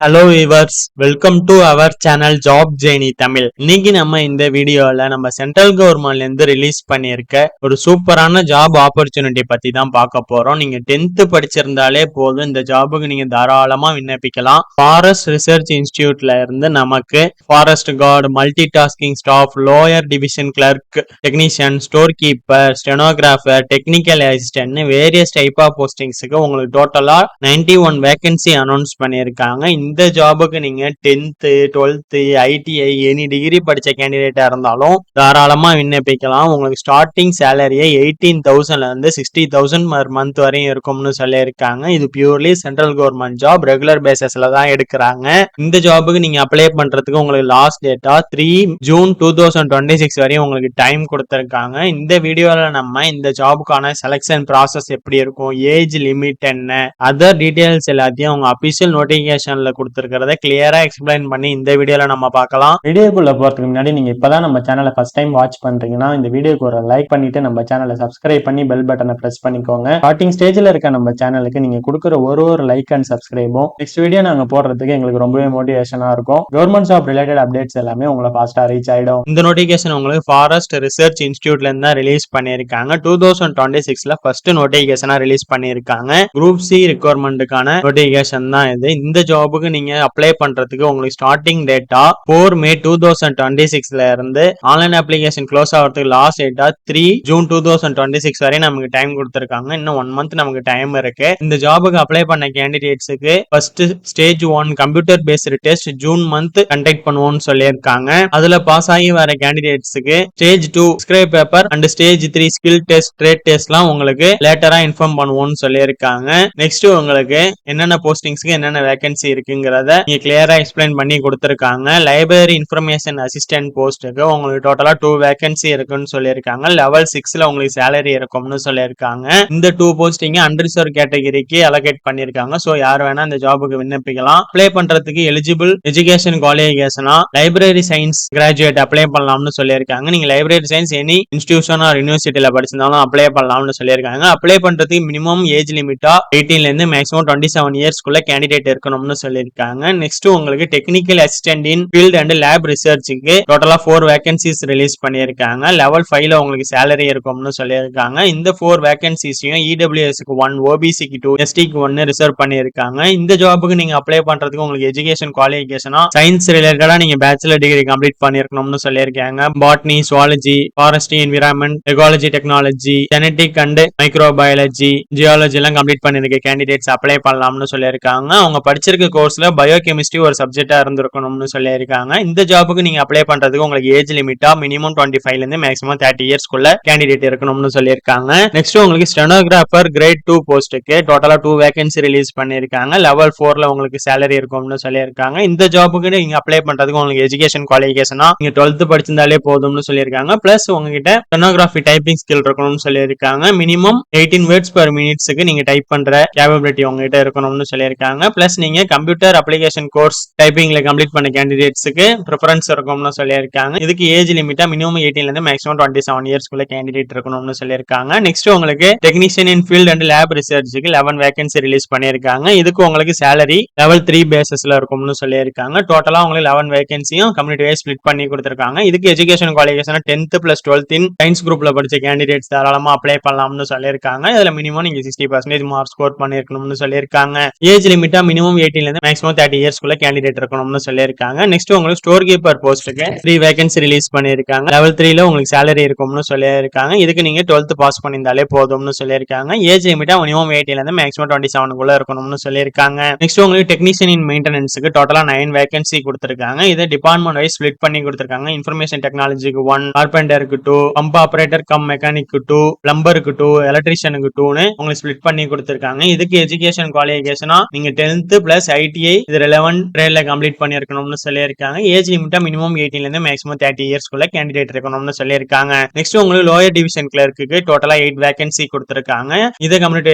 Hello viewers, welcome to our channel job journey Tamil. இன்னைக்கு நம்ம இந்த வீடியோல நம்ம சென்ட்ரல் கவர்மெண்ட்ல இருந்து ரிலீஸ் பண்ணியிருக்க ஒரு சூப்பரான ஜாப் ஆப்பர்ச்சுனிட்டி பத்தி தான் பார்க்க போறோம். நீங்க 10th படிச்சிருந்தாலே போதும், இந்த ஜாபுக்கு நீங்க தாராளமா விண்ணப்பிக்கலாம். ஃபாரஸ்ட் ரிசர்ச் இன்ஸ்டிடியூட்ல இருந்து நமக்கு forest guard, multi tasking staff, lower division clerk, technician, store keeper, stenographer, technical assistant various type of போஸ்டிங்ஸுக்கு உங்களுக்கு டோட்டலா 91 வேகன்சி அனௌன்ஸ் பண்ணியிருக்காங்க. இந்த ஜாபுக்கு நீங்க 10th 12th ITI any degree படிச்ச கேண்டிடேட்டா இருந்தாலும் தாராளமா விண்ணப்பிக்கலாம். உங்களுக்கு ஸ்டார்டிங் சேலரியே 18,000ல இருந்து 60,000 பர் மந்த் வரையும் இருக்கும்னு சொல்லியிருக்காங்க. இது purely central government job, regular பேசிஸ்ல தான் எடுக்கிறாங்க. இந்த ஜாபுக்கு நீங்க அப்ளை பண்றதுக்கு உங்களுக்கு லாஸ்ட் டேட்டா 3 ஜூன் 2026 வரையும் உங்களுக்கு டைம் கொடுத்திருக்காங்க. இந்த வீடியோல நம்ம இந்த ஜாபுக்கான செலக்ஷன் ப்ராசஸ் எப்படி இருக்கும், ஏஜ் லிமிட் என்ன, அதர் டீடைல்ஸ் எல்லாத்தையும் உங்க அபிஷியல் நோட்டிபிகேஷன்ல கொடுத்திருக்கிறத கிளியரா எக்ஸ்பிளைன் பண்ணி இந்த வீடியோல நம்ம பார்க்கலாம். வீடியோக்குள்ள போறதுக்கு முன்னாடி நீங்க இப்பதான் நம்ம சேனலை ஃபர்ஸ்ட் டைம் வாட்ச் பண்றீங்கன்னா இந்த வீடியோக்கு ஒரு லைக் பண்ணிட்டு நம்ம சேனலை சப்ஸ்கிரைப் பண்ணி பெல் பட்டனை பிரஸ் பண்ணிக்கோங்க. ஸ்டார்டிங் ஸ்டேஜ்ல இருக்க நம்ம சேனலுக்கு நீங்க கொடுக்குற ஒரு லைக் அண்ட் சப்ஸ்கிரைபும் நெக்ஸ்ட் வீடியோ நாங்க போடுறதுக்கு எங்களுக்கு ரொம்பவே மோட்டிவேஷனா இருக்கும். கவர்மெண்ட் ஜாப் ரிலேட்டட் அப்டேட்ஸ் எல்லாமே உங்களை ஃபாஸ்டா ரீச் ஆயிடும். இந்த நோட்டிபிகேஷன் உங்களுக்கு ஃபாரஸ்ட் ரிசர்ச் இன்ஸ்டிடியூட்ல இருந்து ரிலீஸ் பண்ணிருக்காங்க. 2026ல ஃபர்ஸ்ட் நோட்டிபிகேஷனா ரிலீஸ் பண்ணிருக்காங்க. குரூப் சி ரிக்வயர்மெண்ட்டுக்கான நோட்டிபிகேஷன் தான் இது. இந்த ஜாபுக்கு நீங்க அப்ளை பண்றதுக்கு உங்களுக்கு ஸ்டார்டிங் டேட்டா 4 மே 2026ல இருந்து ஆன்லைன் அப்ளிகேஷன் க்ளோஸ் ஆகிறதுக்கு லாஸ்ட் டேட்டா 3 ஜூன் 2026 வரை நமக்கு டைம் கொடுத்திருக்காங்க. இன்னும் 1 மந்த் நமக்கு டைம் இருக்கு. இந்த ஜாபுக்கு அப்ளை பண்ண கேண்டிடேட்ஸுக்கு first stage 1 computer based test June month conduct பண்ணுவோம்னு சொல்லியிருக்காங்க. அதுல பாஸ் ஆகி வர கேண்டிடேட்ஸுக்கு stage 2 scribe paper and stage 3 skill test, trade டெஸ்ட்லாம் உங்களுக்கு லேட்டரா இன்ஃபார்ம் பண்ணுவோம்னு சொல்லியிருக்காங்க. நெக்ஸ்ட் உங்களுக்கு என்னென்ன போஸ்டிங்ஸ்க்கு என்னென்ன வேகன்சி இருக்குங்கிறத நீங்க கிளியரா எக்ஸ்பிளைன் பண்ணி கொடுத்திருக்காங்க. லைப்ரரி இன்ஃபர்மேஷன் அசிஸ்டன்ட் போஸ்ட்டுக்கு உங்களுக்கு டோட்டலா 2 வேகன்சி இருக்குன்னு சொல்லியிருக்காங்க. லெவல் 6ல உங்களுக்கு சேலரி இருக்கும்னு சொல்லியிருக்காங்க. இந்த 2 போஸ்டிங் அன்ரிசர்வ் கேட்டகரிக்கு அலோகேட் பண்ணிருக்காங்க. சோ யார் வேணா இந்த ஜாபுக்கு விண்ணப்பிக்கலாம். அப்ளை பண்றதுக்கு எலிஜிபிள் எஜுகேஷன் குவாலிஃபிகேஷனா லைப்ரரி சயின்ஸ் கிராஜுவேட் அப்ளை பண்ணலாம்னு சொல்லியிருக்காங்க. நீங்க library science any institution or யூனிவர்சிட்டியில படிச்சிருந்தாலும் அப்ளை பண்ணலாம்னு சொல்லியிருக்காங்க. அப்ளை பண்றதுக்கு மினிமம் ஏஜ் லிமிட்டா 18ல இருந்து மேக்ஸிமம் 27 இயர்ஸ்க்குள்ள கேண்டிடேட் இருக்கணும்னு சொல்லியிருக்காங்க. நெக்ஸ்ட் உங்களுக்கு technical assistant in field and lab ரிசர்ச்சுக்கு டோட்டலா 4 வேகன்சிஸ் ரிலீஸ் பண்ணியிருக்காங்க. லெவல் 5ல உங்களுக்கு சேலரி இருக்கும்னு சொல்லியிருக்காங்க. இந்த 4 வேகன்சிஸையும் இடபிள்யூஎஸ்க்கு 1, ஓபிசிக்கு 2, எஸ்டிக்கு 1 ரிசர்வ் பண்ணியிருக்காங்க. இந்த ஜாபுக்கு நீங்க அப்ளை பண்றதுக்கு உங்களுக்கு எஜுகேஷன் குவாலிஃபிகேஷனா சயின்ஸ் ரிலேட்டடா நீங்க பேச்சுலர் டிகிரி கம்ப்ளீட் பண்ணிருக்கணும்னு சொல்லியிருக்காங்க. Botany, zoology, forestry, environment, ecology, technology, genetic and microbiology, geology எல்லாம் கம்ப்ளீட் பண்ணிருக்க கேண்டிடேட்ஸ் அப்ளை பண்ணலாம்னு சொல்லியிருக்காங்க. அவங்க படிச்சிருக்க கோர்ஸ்ல பயோகெமிஸ்ட்ரி ஒரு சப்ஜெக்டா இருந்திருக்கணும்னு சொல்லியிருக்காங்க. இந்த ஜாபுக்கு நீங்க அப்ளை பண்றதுக்கு உங்களுக்கு ஏஜ் லிமிட்டா மினிமம் 25ல இருந்து மேக்ஸிமம் 30 இயர்ஸ்க்குள்ள கேண்டிடேட் இருக்கணும்னு சொல்லியிருக்காங்க. நெக்ஸ்ட் உங்களுக்கு ஸ்டெனோகிராஃபர் கிரேட் 2 போஸ்ட்டுக்கு டோட்டலா 2 வேகன்சி ரிலீஸ் பண்ணிருக்காங்க. லெவல் 4ல உங்களுக்கு சேலரி இருக்கும்னு சொல்லியிருக்காங்க. இந்த ஜாபுக்கு நீங்க அப்ளை பண்றதுக்கு உங்களுக்கு எஜுகேஷன் குவாலிஃபிகேஷனா நீங்க 12th படிச்சிருந்தாலே போதும்னு சொல்லியிருக்காங்க. பிளஸ் உங்ககிட்ட ஸ்டெனோகிராஃபி டைப்பிங் ஸ்கில் இருக்கணும்னு சொல்லியிருக்காங்க. மினிமம் 18 வேர்ட்ஸ் per மினிட்ஸ்க்கு நீங்க டைப் பண்ற கேப்பபிலிட்டி உங்ககிட்ட இருக்கணும்னு சொல்லியிருக்காங்க. பிளஸ் நீங்க கம்ப்யூட்டர் அப்ளிகேஷன் கோர்ஸ் டைப்பிங்ல கம்ப்ளீட் பண்ண கேண்டிடேட்ஸ்க்கு ப்ரிஃபரன்ஸ் இருக்கும்னு சொல்லியிருக்காங்க. இதுக்கு ஏஜ் லிமிட்டா மினிமம் 18ல இருந்து மேக்ஸிமம் 27 இயர்ஸ்க்குள்ள கேண்டிடேட் இருக்கணும்னு சொல்லியிருக்காங்க. நெக்ஸ்ட் உங்களுக்கு technician in field and lab ரிசர்ச்சுக்கு 11 வேகன்சி ரிலீஸ் பண்ணியிருக்காங்க. இதுக்கு உங்களுக்கு சேலரி லெவல் 3 பேசிஸ்ல இருக்கும்னு சொல்லியிருக்காங்க. டோட்டலா உங்களுக்கு 11 வேகன்சியும் கம்யூனிட்டி வைஸ் ஸ்பிளிட் பண்ணி கொடுத்திருக்காங்க. இதுக்கு education qualification 10th + 12th in science குரூப்ல படிச்ச கேண்டிடேட்ஸ் தாராளமா அப்ளை பண்ணலாம்னு சொல்லியிருக்காங்க. இதுல மினிமம் நீங்க 60% மார்க் ஸ்கோர் பண்ணிருக்கணும்னு சொல்லியிருக்காங்க. ஏஜ் லிமிட்டா மினிமம் 18ல இருந்து மேக்ஸிமம் 30 இயர்ஸ்க்குள்ள கேண்டிடேட் இருக்கணும்னு சொல்லியிருக்காங்க. நெக்ஸ்ட் உங்களுக்கு ஸ்டோர் கீப்பர் போஸ்ட்டுக்கு 3 வேகன்சி ரிலீஸ் பண்ணிருக்காங்க. லெவல் 3ல உங்களுக்கு சேலரி இருக்கும்னு சொல்லியிருக்காங்க. இதுக்கு நீங்க 12th பாஸ் பண்ணியிருந்தாலே போதும்னு சொல்லியிருக்காங்க. ஏஜ் லிமிட்டா மினிமம் 18ல இருந்து மேக்ஸிமம் 27க்குள்ள இருக்கணும்னு சொல்லியிருக்காங்க. நெக்ஸ்ட் உங்களுக்கு டெக்னீஷியன் இன் மெயின்டெனன்ஸ்க்கு டோட்டலா 9 வேகன்சி கொடுத்திருக்காங்க. இதை டிபார்ட்மெண்ட் வைஸ் ஸ்பிளிட் பண்ணி கொடுத்திருக்காங்க. இன்ஃபர்மேஷன் டெக்னாலஜிக்கு 1, கார்பெண்டருக்கு 2, பம்ப் ஆபரேட்டர் கம் மெக்கானிக்கு 2, பிளம்பருக்கு 2, எலக்ட்ரிஷியனுக்கு 2னு உங்களுக்கு ஸ்பிளிட் பண்ணி கொடுத்திருக்காங்க. இதுக்கு எஜுகேஷன் குவாலிஃபிகேஷனா நீங்க 10th + ஐடிஐ இது ரெலவென்ட் ட்ரேட்ல கம்ப்ளீட் பண்ணிருக்கணும்னு சொல்லியிருக்காங்க. ஏஜ் லிமிட்டா மினிமம் 18ல இருந்து மேக்ஸிமம் 30 இயர்ஸ்க்குள்ள கேண்டிடேட் இருக்கணும்னு சொல்லியிருக்காங்க. நெக்ஸ்ட் உங்களுக்கு லோயர் டிவிஷன் கிளர்க்கு டோட்டலா 8 வேகன்சி கொடுத்திருக்காங்க. இதை கம்யூனிட்டி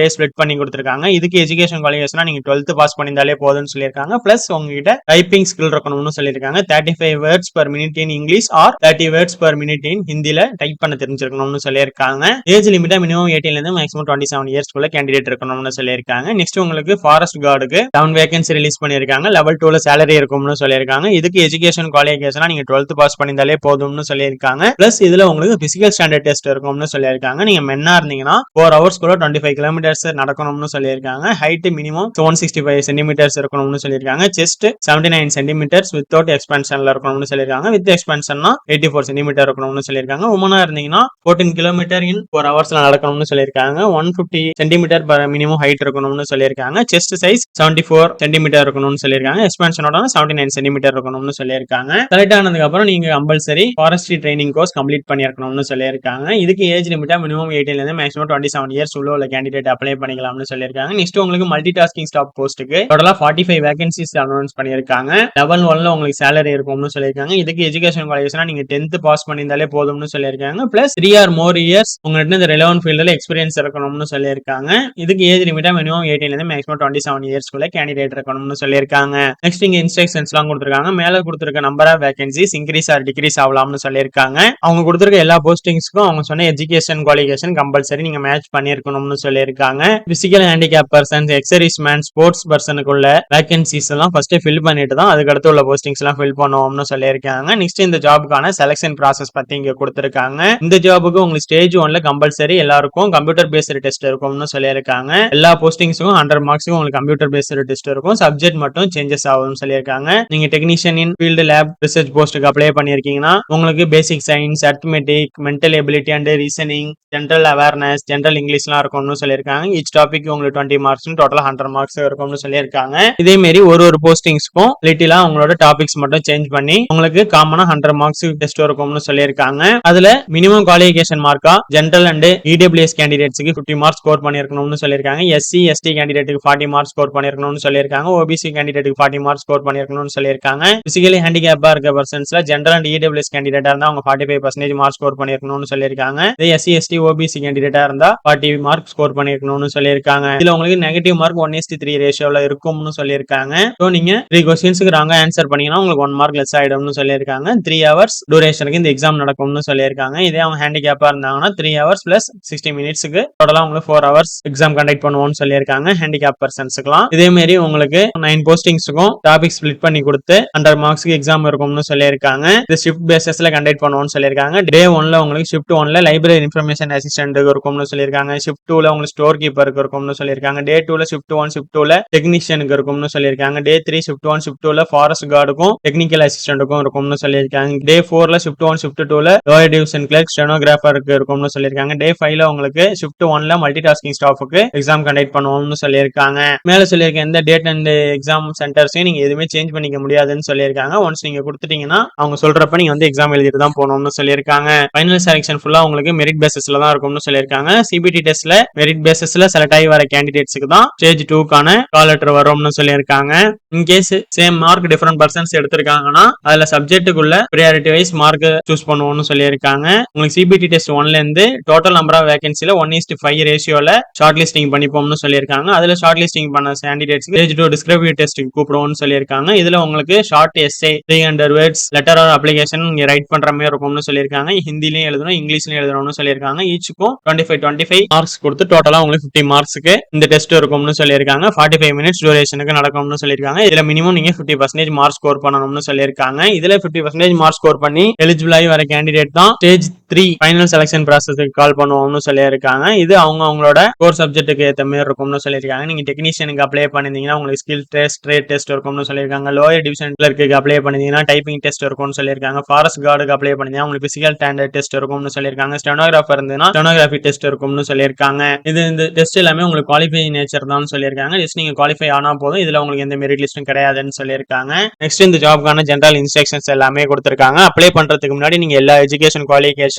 வைஸ் ஸ்பிளிட் பண்ணி கொடுத்திருக்காங்க. இதுக்கு எஜுகேஷன் குவாலிஃபிகேஷனா நீங்க 12th பாஸ் பண்ணியிருந்தாலே போதும்னு சொல்லியிருக்காங்க. பிளஸ் உங்ககிட்ட டைப்பிங் ஸ்கில் இருக்கணும்னு சொல்லியிருக்காங்க. 35 words per minute in English or 30 words per minute in ஹிந்தில டைப் பண்ண தெரிஞ்சிருக்கணும்னு சொல்லியிருக்காங்க. ஏஜ் லிமிட்டா மினிமம் 18ல இருந்து மேக்ஸிமம் 27 இயர்ஸ்க்குள்ள கேண்டிடேட் இருக்கணும்னு சொல்லியிருக்காங்க. நெக்ஸ்ட் உங்களுக்கு ஃபாரஸ்ட் கார்டுக்கு 7 வேகன்சி ரிலீஸ் ரிலீஸ் பண்ணிருக்காங்க. லெவல் 2ல சேலரி இருக்கும்னு சொல்லியிருக்காங்க. இதுக்கு எஜுகேஷன் குவாலிஃபிகேஷனா நீங்க 12th பாஸ் பண்ணியிருந்தாலே போதும்னு சொல்லியிருக்காங்க. பிளஸ் இதுல உங்களுக்கு பிசிக்கல் ஸ்டாண்டர்ட் டெஸ்ட் இருக்கும்னு சொல்லியிருக்காங்க. நீங்க மென்னா இருந்தீங்கன்னா 4 ஹவர்ஸ்க்குள்ள 25 கிலோமீட்டர்ஸ் நடக்கணும்னு சொல்லியிருக்காங்க. ஹைட் மினிமம் 165 சென்டிமீட்டர்ஸ் இருக்கணும்னு சொல்லியிருக்காங்க. செஸ்ட் 79 சென்டிமீட்டர்ஸ் வித்தவுட் எக்ஸ்பென்ஷன்ல இருக்கணும்னு சொல்லியிருக்காங்க. வித் எக்ஸ்பென்ஷன்னா 84 சென்டிமீட்டர் இருக்கணும்னு சொல்லியிருக்காங்க. உமனா இருந்தீங்கன்னா 14 கிலோமீட்டர் இன் 4 ஹவர்ஸ்ல நடக்கணும்னு சொல்லியிருக்காங்க. 150 சென்டிமீட்டர் மினிமம் ஹைட் இருக்கணும்னு சொல்லியிருக்காங்க. செஸ்ட் சைஸ் 74 சென்டிமீட்டர் இருக்கணும்னு சொல்லியிருக்காங்க. எக்ஸ்பென்ஷனோட 79 சென்டிமீட்டர் இருக்கணும்னு சொல்லியிருக்காங்க. செலக்ட் ஆனதுக்கு அப்புறம் நீங்க compulsory forestry training course complete பண்ணிருக்கணும்னு சொல்லியிருக்காங்க. இதுக்கு ஏஜ் லிமிட்டா மினிமம் 18ல இருந்து மேக்ஸிமம் 27 இயர்ஸ் உள்ள கேண்டிடேட் அப்ளை பண்ணிக்கலாம்னு சொல்லியிருக்காங்க. நெக்ஸ்ட் உங்களுக்கு மல்டி டாஸ்கிங் ஸ்டாஃப் போஸ்ட்டுக்கு டோட்டலா 45 வேகன்சிஸ் அனௌன்ஸ் பண்ணியிருக்காங்க. லெவல் 1ல உங்களுக்கு சேலரி இருக்கும்னு சொல்லியிருக்காங்க. இதுக்கு எஜுகேஷன் குவாலிஃபிகேஷனா நீங்க 10th பாஸ் பண்ணியிருந்தாலே போதும்னு சொல்லியிருக்காங்க. பிளஸ் 3 or more இயர்ஸ் உங்கள்ட்ட இந்த ரெலவன்ட் ஃபீல்ட்ல எக்ஸ்பீரியன்ஸ் இருக்கணும்னு சொல்லியிருக்காங்க. இதுக்கு ஏஜ் லிமிட்டா மினிமம் 18ல இருந்து மேக்ஸிமம் 27 இயர்ஸ்க்குள்ள கேண்டிடேட் இருக்கணும்னு சொல்லியிருக்காங்க. நெக்ஸ்ட் இங்க இன்ஸ்ட்ரக்ஷன்ஸ் எல்லாம் கொடுத்திருக்காங்க. மேல கொடுத்திருக்க number of vacancies increase or decrease ஆகலாம்னு சொல்லியிருக்காங்க. அவங்க கொடுத்திருக்க எல்லா போஸ்டிங்ஸ்க்கும் அவங்க சொன்ன எஜுகேஷன் குவாலிஃபிகேஷன் கம்பல்சரி நீங்க மேட்ச் பண்ணிருக்கணும்னு சொல்லியிருக்காங்க. Physical handicap persons, exercise man, sports பர்சனுக்குள்ள வேகன்சிஸ் எல்லாம் ஃபர்ஸ்ட் ஃபில் பண்ணிட்டு தான் அதுக்கு அடுத்து உள்ள போஸ்டிங்ஸ் எல்லாம் ஃபில் பண்ணுவோம்னு சொல்லியிருக்காங்க. நெக்ஸ்ட் இந்த ஜாபுக்கான செலக்ஷன் ப்ராசஸ் பத்தி இங்க கொடுத்திருக்காங்க. இந்த ஜாபுக்கு உங்களுக்கு ஸ்டேஜ் 1ல கம்பல்சரி எல்லாருக்கும் கம்ப்யூட்டர் பேஸ்டு டெஸ்ட் இருக்கும்னு சொல்லியிருக்காங்க. எல்லா போஸ்டிங்ஸுக்கும் 100 மார்க்ஸ்க்கு உங்களுக்கு கம்ப்யூட்டர் பேஸ்டு டெஸ்ட் இருக்கும். சப்ஜெக்ட் மட்டும் சேஞ்சஸ் ஆகும்னு சொல்லியிருக்காங்க. நீங்க technician in field lab research போஸ்ட்டுக்கு அப்ளை பண்ணிருக்கீங்கன்னா உங்களுக்கு basic science, arithmetic, mental ability and reasoning, general awareness, general இங்கிலீஷ்லாம் இருக்கும்னு சொல்லியிருக்காங்க. ஈச் டாபிக் உங்களுக்கு 20 மார்க்ஸ், டோட்டலா 100 மார்க்ஸ் இருக்கும்னு சொல்லியிருக்காங்க. இதே மாதிரி ஒரு போஸ்டிங்ஸ்க்கும் லிட்டிலா உங்களோட டாபிக்ஸ் மட்டும் சேஞ்ச் பண்ணி உங்களுக்கு காமனா 100 மார்க்ஸ் டெஸ்ட் இருக்கும்னு சொல்லியிருக்காங்க. அதுல மினிமம் குவாலிஃபிகேஷன் மார்க்கா ஜெனரல் அண்ட் இடபிள்யூஎஸ் கேண்டிடேட்ஸ்க்கு 50 மார்க்ஸ் ஸ்கோர் பண்ணிருக்கணும்னு சொல்லியிருக்காங்க. எஸ்சி எஸ்டி கேண்டிடேட்டுக்கு 40 மார்க்ஸ் ஸ்கோர் பண்ணிருக்கணும்னு சொல்லியிருக்காங்க. ஓபிசி கேண்டிடேட்டுக்கு 40 மார்க்ஸ் ஸ்கோர் பண்ணிருக்கணும்னு சொல்லியிருக்காங்க. பிசிக்கலி ஹேண்டிகேப்பா இருக்க பர்சன்ஸ்ல ஜெனரல் அண்ட் இடபிள்யூஎஸ் கேண்டிடேட்டா இருந்தா அவங்க 45% மார்க்ஸ் ஸ்கோர் பண்ணிருக்கணும்னு சொல்லியிருக்காங்க. எஸ்சி எஸ்டி ஓபிசி கேண்டிடேட்டா இருந்தா 40 மார்க் ஸ்கோர் பண்ணிருக்கணும்னு சொல்லியிருக்காங்க. இதுல உங்களுக்கு நெகட்டிவ் மார்க் 1:3 ரேஷியோல இருக்கும்னு சொல்லியிருக்காங்க. சோ நீங்க 3 क्वेश्चंसக்கு ராங்கா ஆன்சர் பண்ணீங்கன்னா உங்களுக்கு 1 மார்க் லெஸ் ஆயிடும்னு சொல்லியிருக்காங்க. 3 ஹவர்ஸ் டியூரேஷனுக்கு இந்த எக்ஸாம் நடக்கும்னு சொல்லியிருக்காங்க. இதே அவங்க ஹேண்டிகேப்பா இருந்தாங்கன்னா 3 ஹவர்ஸ் பிளஸ் 60 மினிட்ஸ்க்கு டோட்டலா உங்களுக்கு 4 ஹவர்ஸ் எக்ஸாம் கண்டக்ட் பண்ணுவோம்னு சொல்லியிருக்காங்க ஹேண்டிகேப் பர்சன்ஸ்க்குலாம். இதே மாதிரி உங்களுக்கு 9 போஸ்டிங்ஸ்க்கும் டாபிக் ஸ்பிளிட் பண்ணி கொடுத்து 100 மார்க்ஸ்க்கு எக்ஸாம் இருக்கும்னு சொல்லியிருக்காங்க. இது ஷிஃப்ட் பேசிஸ்ல கண்டக்ட் பண்ணுவோம்னு சொல்லியிருக்காங்க. டே 1ல உங்களுக்கு ஷிஃப்ட் 1ல லைப்ரரி இன்ஃபர்மேஷன் அசிஸ்டன்ட் இருக்கும்னு சொல்லியிருக்காங்க. ஷிஃப்ட் 2ல உங்களுக்கு ஸ்டோர் கீப்பருக்கு இருக்கும்னு சொல்லியிருக்காங்க. டே 2ல ஷிஃப்ட் 1 ஷிஃப்ட் 2ல டெக்னீஷியனுக்கு இருக்கும்னு சொல்லியிருக்காங்க. டே 3 ஷிஃப்ட் 1 ஷிஃப்ட் 2ல ஃபாரஸ்ட் கார்டுக்கும் டெக்னிக்கல் அசிஸ்டன்ட்டுக்கும் இருக்கும்னு சொல்லியிருக்காங்க. டே 4ல ஷிஃப்ட் 1 ஷிஃப்ட் 2ல லோயர் டிவிஷன் கிளர்க் ஸ்டெனோகிராஃபருக்கு இருக்கும்னு சொல்லியிருக்காங்க. டே 5ல உங்களுக்கு ஷிஃப்ட் 1ல மல்டி டாஸ்கிங் ஸ்டாஃப்க்கு எக்ஸாம் கண்டக்ட் பண்ணுவோம்னு சொல்லியிருக்காங்க. மேல சொல்லியிருக்க எந்த டேட் அண்ட் எக்ஸாம் சென்டர்ஸையும் நீங்க எதுவுமே சேஞ்ச் பண்ணிக்க முடியாதுன்னு சொல்லியிருக்காங்க. ஒன்ஸ் நீங்க கொடுத்துட்டீங்கன்னா அவங்க சொல்றப்ப நீங்க வந்து எக்ஸாம் எழுதிட்டு தான் போகணும்னு சொல்லியிருக்காங்க. ஃபைனல் செலக்ஷன் ஃபுல்லா உங்களுக்கு மெரிட் பேசிஸ்ல தான் இருக்கும்னு சொல்லியிருக்காங்க. சிபிடி டெஸ்ட்ல மெரிட் பேசிஸ்ல செலக்ட் ஆகி வர கேண்டிடேட்ஸ்க்கு தான் ஸ்டேஜ் 2க்கான கால் லெட்டர் வரும்னு சொல்லியிருக்காங்க. In case same mark different persons எடுத்திருக்காங்கன்னா அதுல சப்ஜெக்ட்டுக்குள்ள பிரியாரிட்டி வைஸ் மார்க் சூஸ் பண்ணுவோம்னு சொல்லியிருக்காங்க. உங்களுக்கு சிபிடி டெஸ்ட் 1ல இருந்து டோட்டல் நம்பர் ஆஃப் வேகன்சில 1:5 ரேஷியோல ஷார்ட் லிஸ்டிங் பண்ணிப்போம்னு சொல்லியிருக்காங்க. அதுல ஷார்ட் லிஸ்டிங் பண்ண கேண்டிடேட்ஸ்க்கு ஸ்டேஜ் 2 டிஸ்கிரிப்டிவ் டெஸ்ட்க்கு கூப்பிடுவோம்னு சொல்லியிருக்காங்க. இதுல உங்களுக்கு short essay 300 words letter or application நீங்க ரைட் பண்ற மாதிரி இருக்கும்னு சொல்லியிருக்காங்க. ஹிந்திலயும் எழுதணும், இங்கிலீஷ்லயும் எழுதணும்னு சொல்லியிருக்காங்க. ஈச்சுக்கும் 25 மார்க்ஸ் கொடுத்து டோட்டலா உங்களுக்கு 50 மார்க்ஸ்க்கு இந்த டெஸ்ட் இருக்கும்னு சொல்லியிருக்காங்க. 45 மினிட்ஸ் டியூரேஷனுக்கு நடக்கும்னு சொல்லியிருக்காங்க. இதுல மினிமம் நீங்க 50% மார்க் ஸ்கோர் பண்ணணும்னு சொல்லியிருக்காங்க. இதுல 50% மார்க் ஸ்கோர் பண்ணி எலிஜிபிள் ஆகி வர கேண்டிடேட் தான் ஸ்டேஜ் 3 ஃபைனல் செலக்ஷன் ப்ராசஸ்க்கு கால் பண்ணுவோம்னு சொல்லியிருக்காங்க. இது அவங்களோட கோர் சப்ஜெக்ட்டுக்கு ஏற்ற மாதிரி இருக்கும்னு சொல்லியிருக்காங்க. நீங்க டெக்னீஷியனுக்கு அப்ளை பண்ணிருந்தீங்கன்னா உங்களுக்கு ஸ்கில் டெஸ்ட், ட்ரேட் டெஸ்ட் இருக்கும்னு சொல்லியிருக்காங்க. லோயர் டிவிஷன் கிளர்க்கு அப்ளை பண்ணிருந்தீங்கன்னா டைப்பிங் டெஸ்ட் இருக்கும்னு சொல்லியிருக்காங்க. ஃபாரஸ்ட் கார்டுக்கு அப்ளை பண்ணிருந்தீங்கன்னா உங்களுக்கு பிசிக்கல் ஸ்டாண்டர்ட் டெஸ்ட் இருக்கும்னு சொல்லியிருக்காங்க. ஸ்டெனோகிராஃபர் இருந்ததுன்னா ஸ்டெனோகிராஃபி டெஸ்ட் இருக்கும்னு சொல்லியிருக்காங்க. இந்த டெஸ்ட் எல்லாமே உங்களுக்கு குவாலிஃபை நேச்சர் தான் சொல்லியிருக்காங்க. ஜஸ்ட் நீங்க குவாலிஃபை ஆனா போதும். இதுல உங்களுக்கு எந்த மெரிட் லிஸ்டும் கிடையாதுன்னு சொல்லியிருக்காங்க. நெக்ஸ்ட் இந்த ஜாப்க்கான ஜெனரல் இன்ஸ்ட்ரக்ஷன்ஸ் எல்லாமே கொடுத்திருக்காங்க. அப்ளை பண்றதுக்கு முன்னாடி நீங்க எல்லா எஜுகேஷன் குவாலிஃபிகேஷன்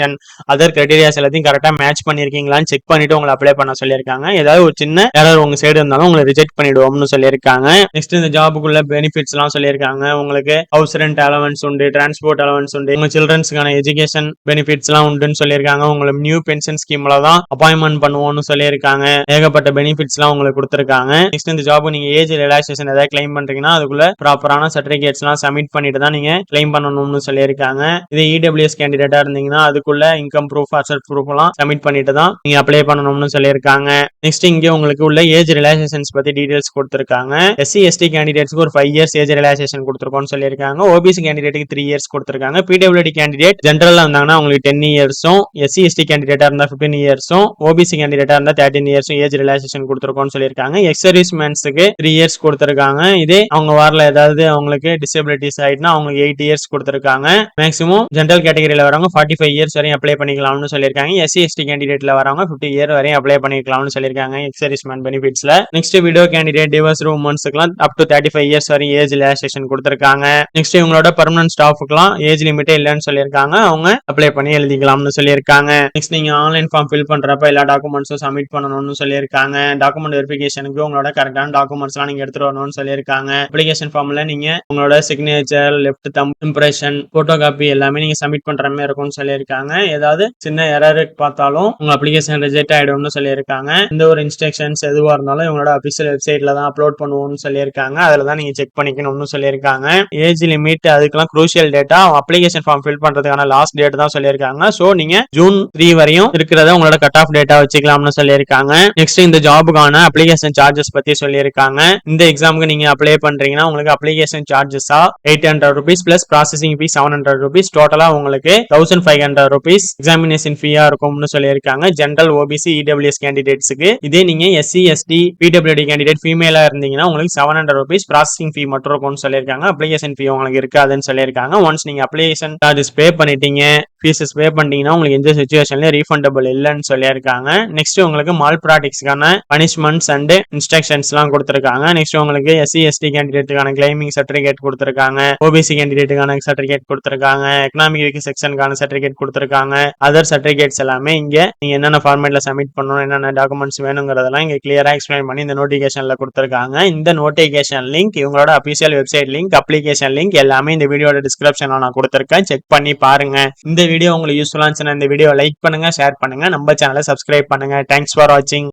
அதர் கிரைட்டீரியாஸ் எல்லாத்தையும் கரெக்டா மேட்ச் பண்ணிருக்கீங்களான்னு செக் பண்ணிட்டு உங்களை அப்ளை பண்ண சொல்லியிருக்காங்க. ஏதாவது ஒரு சின்ன எரர் உங்க சைடு இருந்தாலும் உங்களை ரிஜெக்ட் பண்ணிடுவோம்னு சொல்லியிருக்காங்க. நெக்ஸ்ட் இந்த ஜாபுக்குள்ள பெனிஃபிட்ஸ் எல்லாம் சொல்லியிருக்காங்க. உங்களுக்கு ஹவுஸ் ரெண்ட் அலவன்ஸ் உண்டு, டிரான்ஸ்போர்ட் அலவன்ஸ் உண்டு, உங்க சில்ட்ரன்ஸ்க்கான எஜுகேஷன் பெனிஃபிட்ஸ் எல்லாம் உண்டுன்னு சொல்லியிருக்காங்க. உங்களுக்கு நியூ பென்ஷன் ஸ்கீம்ல தான் அப்பாயின்மெண்ட் பண்ணுவோம்னு சொல்லியிருக்காங்க. ஏகப்பட்ட பெனிஃபிட்ஸ் எல்லாம் உங்களுக்கு கொடுத்திருக்காங்க. நெக்ஸ்ட் இந்த ஜாப் நீங்க ஏஜ் ரிலாக்சேஷன் ஏதாவது கிளைம் பண்றீங்கன்னா அதுக்குள்ள ப்ராப்பரான சர்டிபிகேட்ஸ் எல்லாம் சப்மிட் பண்ணிட்டு தான் நீங்க கிளைம் பண்ணணும்னு சொல்லியிருக்காங்க. இது இடபிள்யூஎஸ் கேண்டிடேட்டா இருந்தீங்கன்னா அதுக்குள்ள இன்கம் ப்ரூஃப், அசட் ப்ரூஃப் எல்லாம் சப்மிட் பண்ணிட்டு தான் நீங்க அப்ளை பண்ணணும்னு சொல்லியிருக்காங்க. நெக்ஸ்ட் இங்க உங்களுக்கு உள்ள ஏஜ் ரிலாக்சேஷன்ஸ் பத்தி டீடைல்ஸ் கொடுத்திருக்காங்க. எஸ்சி எஸ்டி கேண்டிடேட்ஸ்க்கு ஒரு 5 இயர்ஸ் ஏஜ் ரிலாக்சேஷன் கொடுத்துருக்கோம்னு சொல்லியிருக்காங்க. ஓபிசி கேண்டிடேட்டுக்கு 3 இயர்ஸ் கொடுத்துருக்காங்க. பிடபிள்யூடி கேண்டிடேட் ஜென்ரலா இருந்தாங்கன்னா உங்களுக்கு 10 இயர்ஸும், எஸ்சி எஸ்டி கேண்டிடேட்டா இருந்தா 15 இயர்ஸும், ஓபிசி கேண்டிடேட்டா இருந்தா 13 இயர்ஸும் ஏஜ் ரிலாக்சேஷன் கொடுத்துருக்கோம்னு சொல்லியிருக்காங்க. எக்ஸ் சர்வீஸ்மேன்ஸ்க்கு 3 இயர்ஸ் கொடுத்துருக்காங்க. இதே அவங்க வாரில் ஏதாவது அவங்களுக்கு டிசபிலிட்டிஸ் ஆயிட்டுனா அவங்களுக்கு 8 இயர்ஸ் கொடுத்துருக்காங்க. மேக்ஸிமம் ஜென்ரல் கேட்டகரியில வரவங்க 45 இயர்ஸ் வரையும் அப்ளை பண்ணிக்கலாம்னு சொல்லியிருக்காங்க. எஸ்சி எஸ்டி கேண்டிடேட்ல வரவங்க 50 இயர் வரையும் அப்ளை பண்ணிக்கலாம்னு சொல்லியிருக்காங்க எக்ஸ் சர்வீஸ்மேன் பெனிஃபிட்ஸ்ல. நெக்ஸ்ட் விடோ கேண்டிடேட், டிவோர்ஸ் உமன்ஸ்க்குலாம் அப் டு 35 இயர்ஸ் வரையும் ஏஜ் ரிலாக்சேஷன் கொடுத்துருக்காங்க. நெக்ஸ்ட் இவங்களோட பெர்மனன்ட் ஸ்டாஃப்க்குலாம் ஏஜ் லிமிட்டே இல்லைன்னு சொல்லியிருக்காங்க. அவங்க அப்ளை பண்ணி எழுதிக்கலாம்னு சொல்லியிருக்காங்க. நெக்ஸ்ட் நீங்க ஆன்லைன் ஃபார்ம் ஃபில் பண்றப்ப எல்லா டாக்குமெண்ட்ஸும் சப்மிட் பண்ணணும்னு சொல்லியிருக்காங்க. டாக்குமெண்ட் வெரிஃபிகேஷனுக்கு உங்களோட கரெக்டான டாக்குமெண்ட்ஸ்லாம் நீங்க எடுத்துட்டு வரணும்னு சொல்லியிருக்காங்க. அப்ளிகேஷன் ஃபார்ம்ல நீங்க உங்களோட signature, left thumb impression, photo copy எல்லாமே நீங்க சப்மிட் பண்ற மாதிரி இருக்கும்னு சொல்லியிருக்காங்க. ஏதாவது சின்ன எரர் பார்த்தாலும் உங்க அப்ளிகேஷன் ரிஜெக்ட் ஆயிடும்னு சொல்லியிருக்காங்க. இந்த ஒரு இன்ஸ்ட்ரக்ஷன்ஸ் எதுவா இருந்தாலும் இவங்களோட அபிஷியல் வெப்சைட்ல தான் அப்லோட் பண்ணுவோம்னு சொல்லியிருக்காங்க. அதுல தான் நீங்க செக் பண்ணிக்கணும்னு சொல்லியிருக்காங்க. ஏஜ் லிமிட் அதுக்கெல்லாம் crucial data application form fill பண்றதுக்கான லாஸ்ட் டேட் தான் சொல்லியிருக்காங்க. சோ நீங்க ஜூன் 3 வரையும் இருக்கிறத உங்களோட கட் ஆஃப் டேட்டா வச்சுக்கலாம்னு சொல்லியிருக்காங்க. நெக்ஸ்ட் இந்த ஜாபுக்கான அப்ளிகேஷன் சார்ஜஸ் பத்தி சொல்லியிருக்காங்க. இந்த எக்ஸாமுக்கு நீங்க அப்ளை பண்றீங்கன்னா உங்களுக்கு அப்ளிகேஷன் சார்ஜஸா 800 rupees plus processing fee 700 rupees, டோட்டலா உங்களுக்கு 1500 rupees எக்ஸாமினேஷன் ஃபீயா இருக்கும்னு சொல்லியிருக்காங்க. ஜென்ரல், ஓபிசி, இடபிள்யூஎஸ் கேண்டிடேட்ஸ்க்கு. இதே நீங்க எஸ்சி எஸ்டி பிடபிள்யூடி கேண்டிடேட் ஃபீமேலா இருந்தீங்கன்னா உங்களுக்கு 700 rupees ப்ராசஸிங் ஃபீ மட்டும் இருக்கும்னு சொல்லியிருக்காங்க. அப்ளிகேஷன் ஃபீ உங்களுக்கு இருக்காதுன்னு சொல்லியிருக்காங்க. ஒன்ஸ் நீங்க அப்ளிகேஷன் சார்ஜஸ் பே பண்ணிட்டீங்க, ஃபீஸஸ் பே பண்ணிட்டீங்கன்னா உங்களுக்கு எந்த சிச்சுவேஷன்லயும் ரீஃபண்டபிள் இல்லைன்னு சொல்லியிருக்காங்க. நெக்ஸ்ட் உங்களுக்கு மால் ப்ராக்டிக்ஸ்க்கான பனிஷ்மெண்ட்ஸ் அண்ட் இன்ஸ்ட்ரக்ஷன்ஸ் எல்லாம் கொடுத்திருக்காங்க. நெக்ஸ்ட் உங்களுக்கு எஸ்சி எஸ்டி கேண்டிடேட்டுக்கான கிளைமிங் சர்டிபிகேட் கொடுத்திருக்காங்க. ஓபிசி கேண்டிடேட்டுக்கான சர்டிபிகேட் கொடுத்திருக்காங்க. எக்கனாமிக் வீக் செக்ஷனுக்கான சர்டிபிகேட் கொடுத்திருக்காங்க. அதர் சர்டிபிகேட்ஸ் எல்லாமே இங்க நீங்க என்னென்ன ஃபார்மேட்ல சப்மிட் பண்ணணும், என்னென்ன டாக்குமெண்ட்ஸ் வேணுங்கிறதெல்லாம் இங்க கிளியரா எக்ஸ்பிளைன் பண்ணி இந்த நோட்டிபிகேஷன்ல கொடுத்திருக்காங்க. இந்த நோட்டிபிகேஷன் லிங்க், இவங்களோட official website link, application link எல்லாமே இந்த வீடியோட டிஸ்கிரிப்ஷன்ல நான் கொடுத்திருக்கேன். செக் பண்ணி பாருங்க. இந்த வீடியோ உங்களுக்கு யூஸ்ஃபுல்லா இருந்துச்சுன்னா இந்த வீடியோ லைக் பண்ணுங்க, ஷேர் பண்ணுங்க, நம்ம சேனலை சப்ஸ்கிரைப் பண்ணுங்க. தேங்க்ஸ் ஃபார் வாட்சிங்.